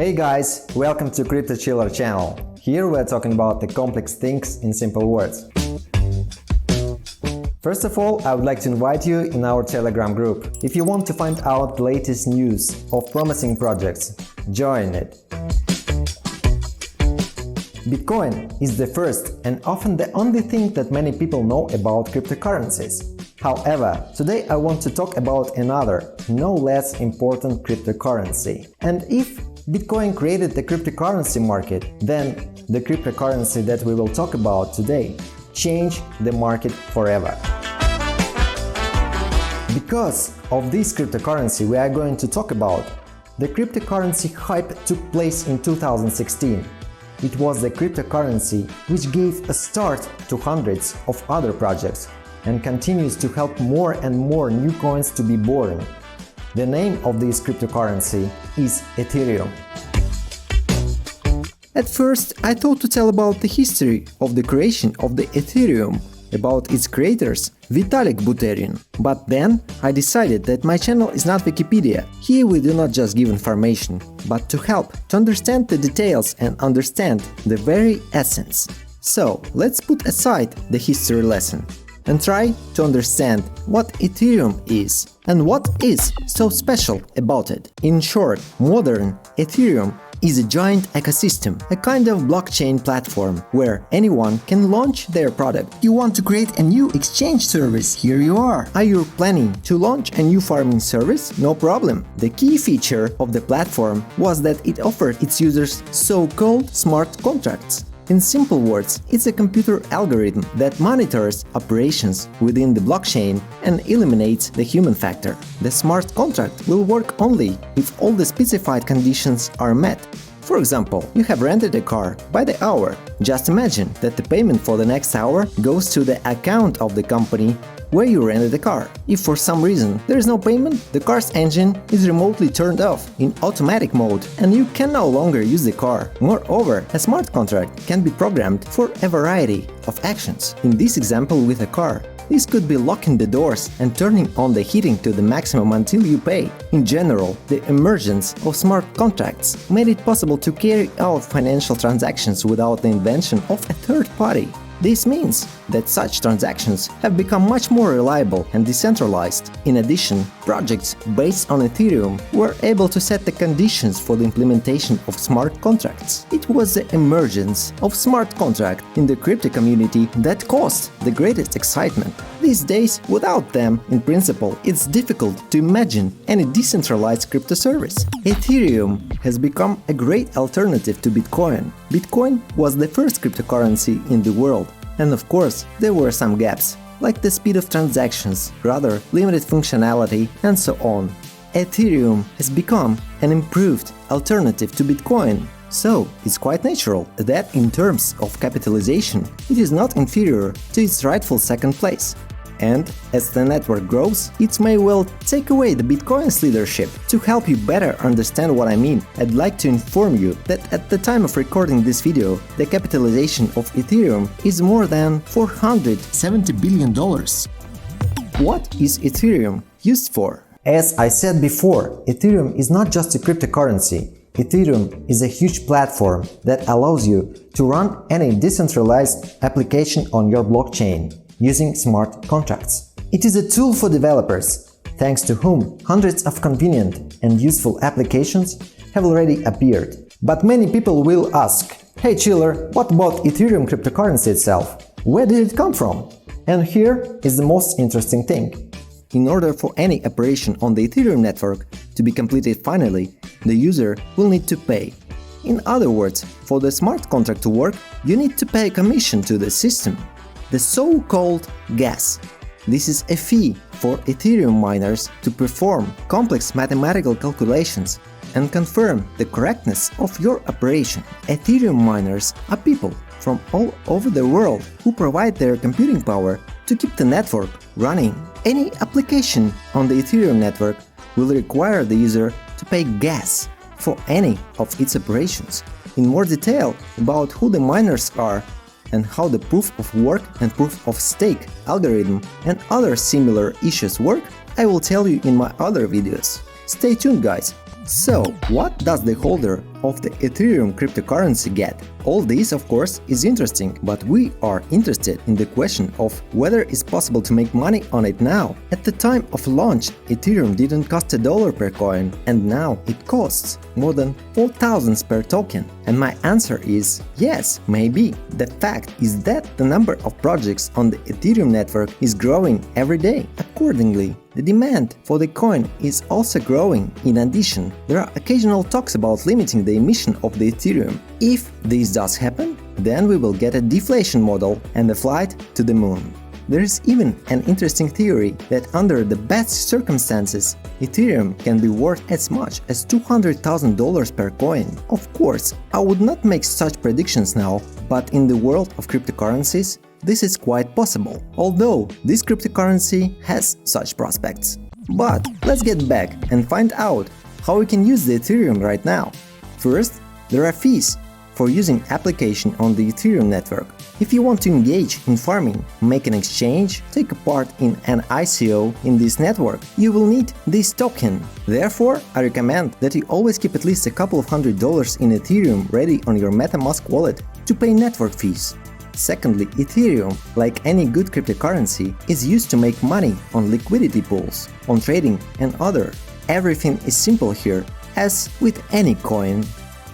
Hey guys, welcome to Crypto Chiller channel. Here we're talking about the complex things in simple words. First of all, I would like to invite you in our Telegram group. If you want to find out the latest news of promising projects, join it. Bitcoin is the first and often the only thing that many people know about cryptocurrencies. However, today I want to talk about another, no less important cryptocurrency. And if Bitcoin created the cryptocurrency market, then the cryptocurrency that we will talk about today changed the market forever. Because of this cryptocurrency we are going to talk about, the cryptocurrency hype took place in 2016. It was the cryptocurrency which gave a start to hundreds of other projects and continues to help more and more new coins to be born. The name of this cryptocurrency is Ethereum. At first, I thought to tell about the history of the creation of the Ethereum, about its creators, Vitalik Buterin. But then I decided that my channel is not Wikipedia. Here we do not just give information, but to help to understand the details and understand the very essence. So let's put aside the history lesson and try to understand what Ethereum is and what is so special about it. In short, modern Ethereum is a giant ecosystem, a kind of blockchain platform where anyone can launch their product. You want to create a new exchange service? Here you are. Are you planning to launch a new farming service? No problem. The key feature of the platform was that it offered its users so-called smart contracts. In simple words, it's a computer algorithm that monitors operations within the blockchain and eliminates the human factor. The smart contract will work only if all the specified conditions are met. For example, you have rented a car by the hour. Just imagine that the payment for the next hour goes to the account of the company where you rented the car. If for some reason there is no payment, the car's engine is remotely turned off in automatic mode and you can no longer use the car. Moreover, a smart contract can be programmed for a variety of actions. In this example with a car, this could be locking the doors and turning on the heating to the maximum until you pay. In general, the emergence of smart contracts made it possible to carry out financial transactions without the invention of a third party. This means that such transactions have become much more reliable and decentralized. In addition, projects based on Ethereum were able to set the conditions for the implementation of smart contracts. It was the emergence of smart contracts in the crypto community that caused the greatest excitement. These days, without them, in principle, it's difficult to imagine any decentralized crypto service. Ethereum has become a great alternative to Bitcoin. Bitcoin was the first cryptocurrency in the world. And of course, there were some gaps, like the speed of transactions, rather limited functionality, and so on. Ethereum has become an improved alternative to Bitcoin. So, it's quite natural that in terms of capitalization, it is not inferior to its rightful second place. And as the network grows, it may well take away the Bitcoin's leadership. To help you better understand what I mean, I'd like to inform you that at the time of recording this video, the capitalization of Ethereum is more than $470 billion. What is Ethereum used for? As I said before, Ethereum is not just a cryptocurrency. Ethereum is a huge platform that allows you to run any decentralized application on your blockchain using smart contracts. It is a tool for developers, thanks to whom hundreds of convenient and useful applications have already appeared. But many people will ask, "Hey Chiller, what about Ethereum cryptocurrency itself? Where did it come from?" And here is the most interesting thing. In order for any operation on the Ethereum network to be completed finally, the user will need to pay. In other words, for the smart contract to work, you need to pay a commission to the system, the so-called gas. This is a fee for Ethereum miners to perform complex mathematical calculations and confirm the correctness of your operation. Ethereum miners are people from all over the world who provide their computing power to keep the network running. Any application on the Ethereum network will require the user to pay gas for any of its operations. In more detail about who the miners are and how the proof of work and proof of stake algorithm and other similar issues work, I will tell you in my other videos. Stay tuned, guys! So, what does the holder of the Ethereum cryptocurrency get? All this, of course, is interesting, but we are interested in the question of whether it's possible to make money on it now. At the time of launch, Ethereum didn't cost $1 per coin, and now it costs more than 4,000 per token. And my answer is yes, maybe. The fact is that the number of projects on the Ethereum network is growing every day. Accordingly, the demand for the coin is also growing. In addition, there are occasional talks about limiting the emission of the Ethereum. If this does happen, then we will get a deflation model and a flight to the moon. There is even an interesting theory that under the best circumstances, Ethereum can be worth as much as $200,000 per coin. Of course, I would not make such predictions now, but in the world of cryptocurrencies, this is quite possible, although this cryptocurrency has such prospects. But let's get back and find out how we can use the Ethereum right now. First, there are fees for using application on the Ethereum network. If you want to engage in farming, make an exchange, take a part in an ICO in this network, you will need this token. Therefore, I recommend that you always keep at least a couple of $100 in Ethereum ready on your MetaMask wallet to pay network fees. Secondly, Ethereum, like any good cryptocurrency, is used to make money on liquidity pools, on trading and other. Everything is simple here, as with any coin.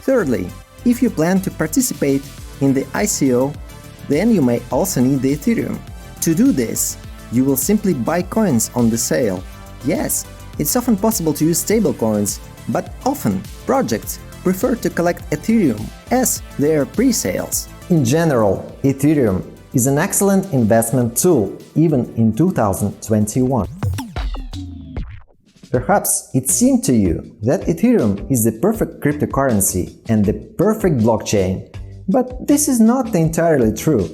Thirdly, if you plan to participate in the ICO, then you may also need the Ethereum. To do this, you will simply buy coins on the sale. Yes, it's often possible to use stablecoins, but often projects prefer to collect Ethereum as their pre-sales. In general, Ethereum is an excellent investment tool, even in 2021. Perhaps it seemed to you that Ethereum is the perfect cryptocurrency and the perfect blockchain, but this is not entirely true.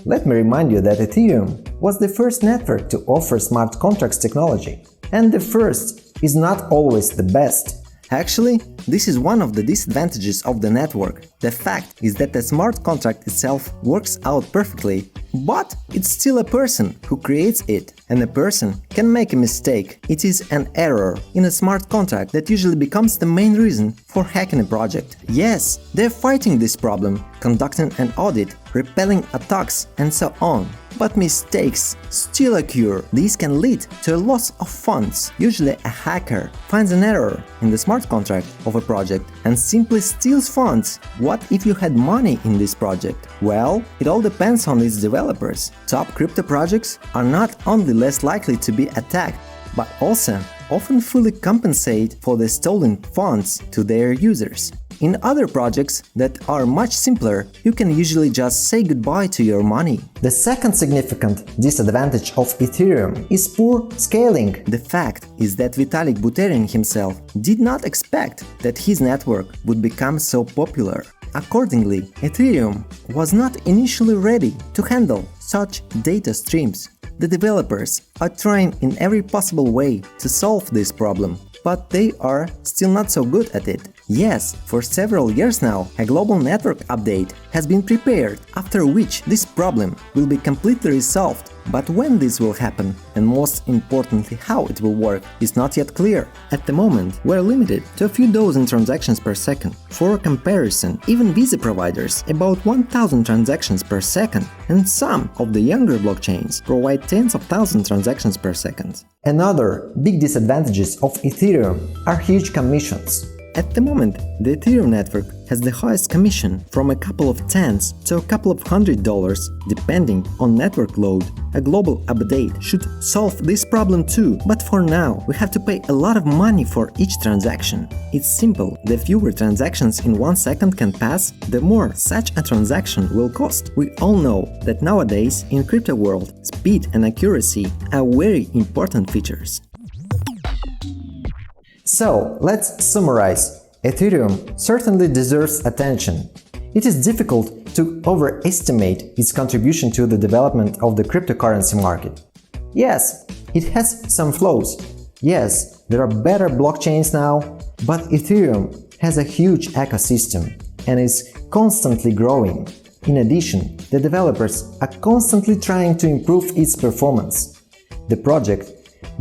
Let me remind you that Ethereum was the first network to offer smart contracts technology, and the first is not always the best. Actually, this is one of the disadvantages of the network. The fact is that the smart contract itself works out perfectly, but it's still a person who creates it, and a person can make a mistake. It is an error in a smart contract that usually becomes the main reason for hacking a project. Yes, they're fighting this problem, conducting an audit, repelling attacks, and so on. But mistakes still occur. These can lead to a loss of funds. Usually a hacker finds an error in the smart contract of a project and simply steals funds. What if you had money in this project? Well, it all depends on its developers. Top crypto projects are not only less likely to be attacked, but also often fully compensate for the stolen funds to their users. In other projects that are much simpler, you can usually just say goodbye to your money. The second significant disadvantage of Ethereum is poor scaling. The fact is that Vitalik Buterin himself did not expect that his network would become so popular. Accordingly, Ethereum was not initially ready to handle such data streams. The developers are trying in every possible way to solve this problem, but they are still not so good at it. Yes, for several years now, a global network update has been prepared, after which this problem will be completely resolved. But when this will happen, and most importantly how it will work, is not yet clear. At the moment, we're limited to a few dozen transactions per second. For a comparison, even Visa providers about 1000 transactions per second, and some of the younger blockchains provide tens of thousands transactions per second. Another big disadvantages of Ethereum are huge commissions. At the moment, the Ethereum network has the highest commission from a couple of tens to a couple of $100 depending on network load. A global update should solve this problem too, but for now we have to pay a lot of money for each transaction. It's simple, the fewer transactions in 1 second can pass, the more such a transaction will cost. We all know that nowadays in crypto world, speed and accuracy are very important features. So, let's summarize. Ethereum certainly deserves attention. It is difficult to overestimate its contribution to the development of the cryptocurrency market. Yes, it has some flaws. Yes, there are better blockchains now, but Ethereum has a huge ecosystem and is constantly growing. In addition, the developers are constantly trying to improve its performance. The project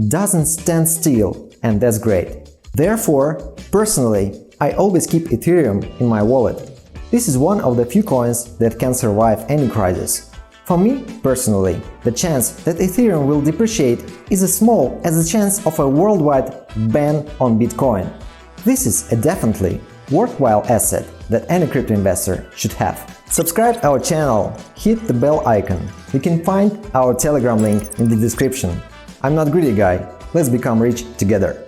doesn't stand still, and that's great. Therefore, personally, I always keep Ethereum in my wallet. This is one of the few coins that can survive any crisis. For me, personally, the chance that Ethereum will depreciate is as small as the chance of a worldwide ban on Bitcoin. This is a definitely worthwhile asset that any crypto investor should have. Subscribe our channel, hit the bell icon. You can find our Telegram link in the description. I'm not greedy guy, let's become rich together.